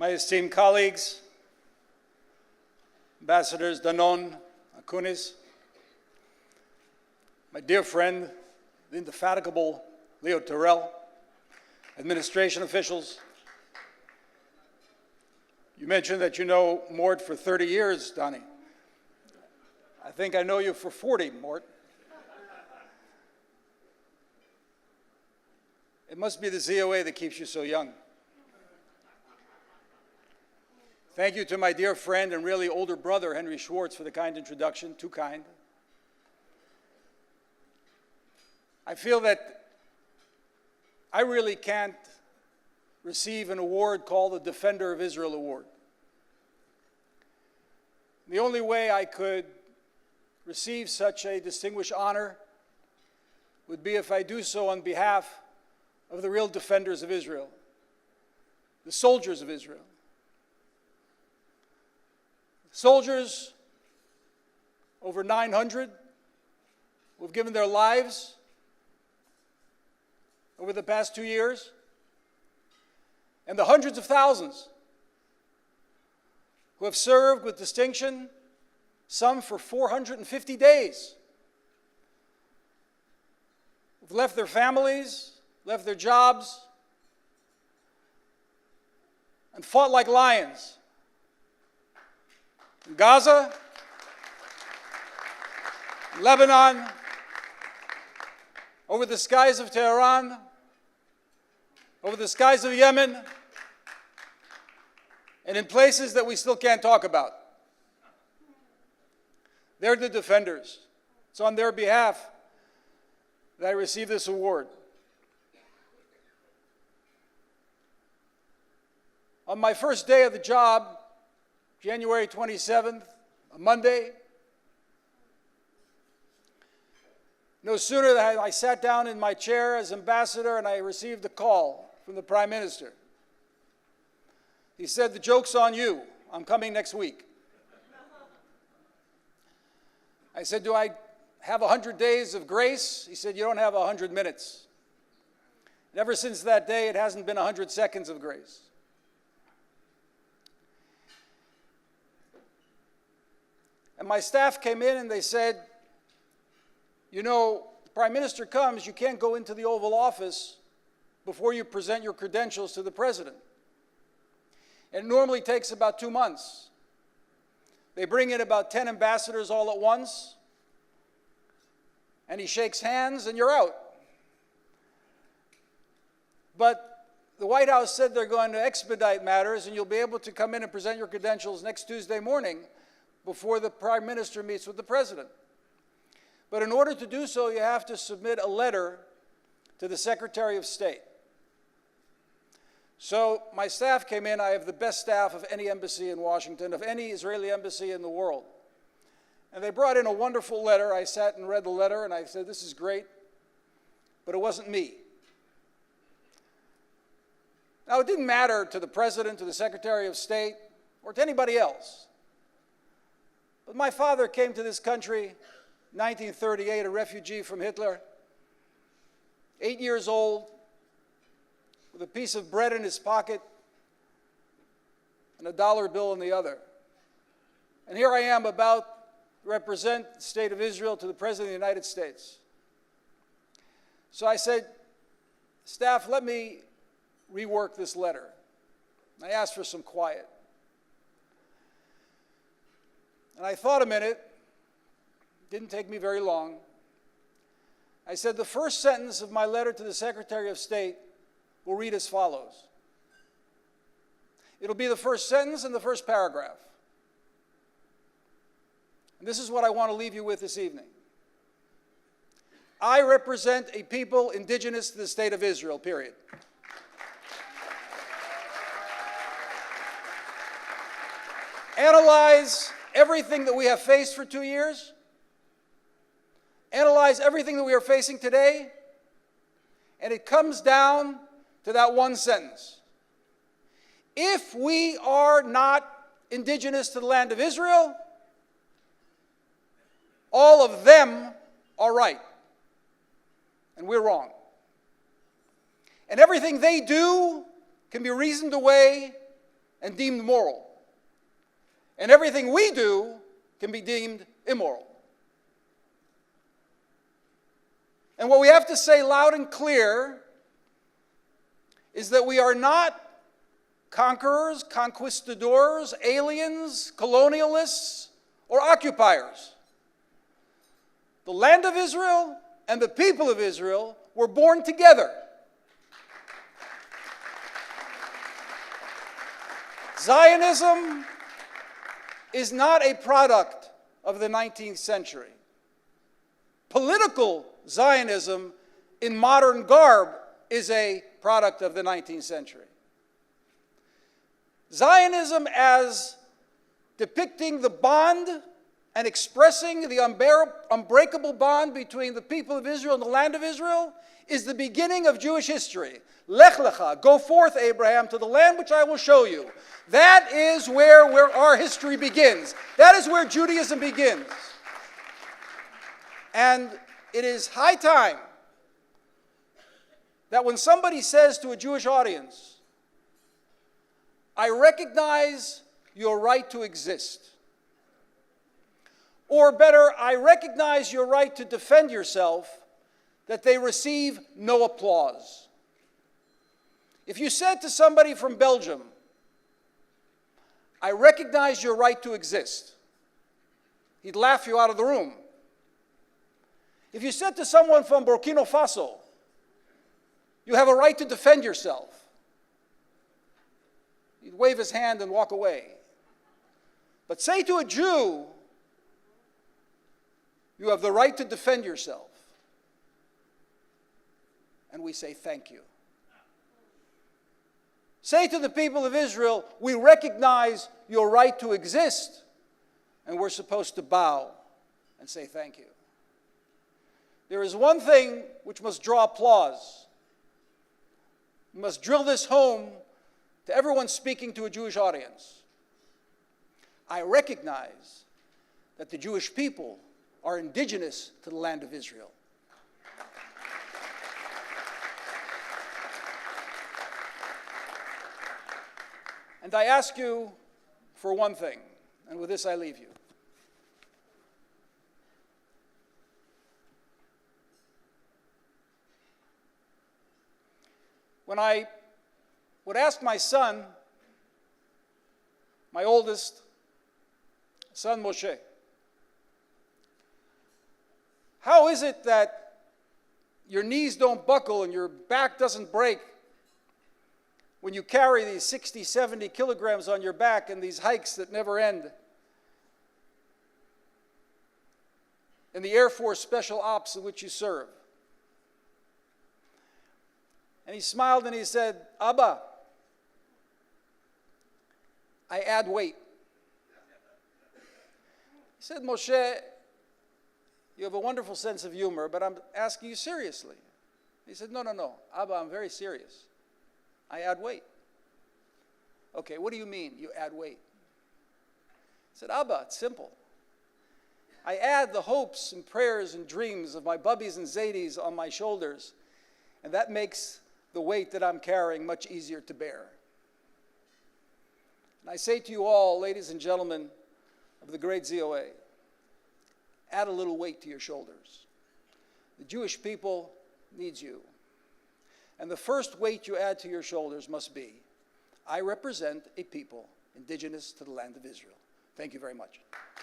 my esteemed colleagues, Ambassadors Danon, Akunis, my dear friend, the indefatigable Leo Terrell, administration officials. You mentioned that you know Mort for 30 years, Donnie. I think I know you for 40, Mort. It must be the ZOA that keeps you so young. Thank you to my dear friend and really older brother, Henry Schwartz, for the kind introduction, too kind. I feel that I really can't receive an award called the Defender of Israel Award. The only way I could receive such a distinguished honor would be if I do so on behalf of the real defenders of Israel, the soldiers of Israel. Soldiers, over 900, who have given their lives over the past 2 years, and the hundreds of thousands who have served with distinction, some for 450 days, who've left their families, left their jobs, and fought like lions in Gaza, in Lebanon, over the skies of Tehran, over the skies of Yemen, and in places that we still can't talk about. They're the defenders. It's on their behalf that I receive this award. On my first day of the job, January 27th, a Monday, no sooner than I sat down in my chair as ambassador and I received a call from the Prime Minister. He said, "The joke's on you. I'm coming next week." I said, "Do I have 100 days of grace?" He said, "You don't have 100 minutes." And ever since that day, it hasn't been 100 seconds of grace. And my staff came in and they said, "You know, the Prime Minister comes, you can't go into the Oval Office before you present your credentials to the President. It normally takes about 2 months. They bring in about 10 ambassadors all at once, and he shakes hands and you're out." But the White House said they're going to expedite matters and you'll be able to come in and present your credentials next Tuesday morning before the Prime Minister meets with the President. But in order to do so, you have to submit a letter to the Secretary of State. So my staff came in. I have the best staff of any embassy in Washington, of any Israeli embassy in the world. And they brought in a wonderful letter. I sat and read the letter, and I said, "This is great," but it wasn't me. Now, it didn't matter to the President, to the Secretary of State, or to anybody else. But my father came to this country 1938, a refugee from Hitler, 8 years old, with a piece of bread in his pocket and a dollar bill in the other. And here I am about to represent the state of Israel to the President of the United States. So I said, "Staff, let me rework this letter." I asked for some quiet. And I thought a minute. Didn't take me very long. I said, "The first sentence of my letter to the Secretary of State will read as follows." It'll be the first sentence and the first paragraph. And this is what I want to leave you with this evening. I represent a people indigenous to the state of Israel, period. Analyze everything that we have faced for 2 years. Analyze everything that we are facing today, and it comes down to that one sentence. If we are not indigenous to the land of Israel, all of them are right, and we're wrong. And everything they do can be reasoned away and deemed moral. And everything we do can be deemed immoral. And what we have to say loud and clear is that we are not conquerors, conquistadors, aliens, colonialists, or occupiers. The land of Israel and the people of Israel were born together. Zionism is not a product of the 19th century. Political Zionism in modern garb is a product of the 19th century. Zionism as depicting the bond and expressing the unbreakable bond between the people of Israel and the land of Israel is the beginning of Jewish history. Lech lecha, go forth, Abraham, to the land which I will show you. That is where our history begins. That is where Judaism begins. And it is high time that when somebody says to a Jewish audience, I recognize your right to exist, or better, I recognize your right to defend yourself, that they receive no applause. If you said to somebody from Belgium, I recognize your right to exist, he'd laugh you out of the room. If you said to someone from Burkina Faso, you have a right to defend yourself, he'd wave his hand and walk away. But say to a Jew, you have the right to defend yourself, and we say thank you. Say to the people of Israel, we recognize your right to exist, and we're supposed to bow and say thank you. There is one thing which must draw applause. We must drill this home to everyone speaking to a Jewish audience. I recognize that the Jewish people are indigenous to the land of Israel. And I ask you for one thing, and with this I leave you. When I would ask my son, my oldest son Moshe, how is it that your knees don't buckle and your back doesn't break when you carry these 60, 70 kilograms on your back and these hikes that never end in the Air Force Special Ops in which you serve? And he smiled and he said, Abba, I add weight. He said, Moshe, you have a wonderful sense of humor, but I'm asking you seriously. He said, no, Abba, I'm very serious. I add weight. Okay, what do you mean you add weight? I said, Abba, it's simple. I add the hopes and prayers and dreams of my bubbies and zadies on my shoulders, and that makes the weight that I'm carrying much easier to bear. And I say to you all, ladies and gentlemen of the great ZOA, add a little weight to your shoulders. The Jewish people needs you. And the first weight you add to your shoulders must be, I represent a people indigenous to the land of Israel. Thank you very much.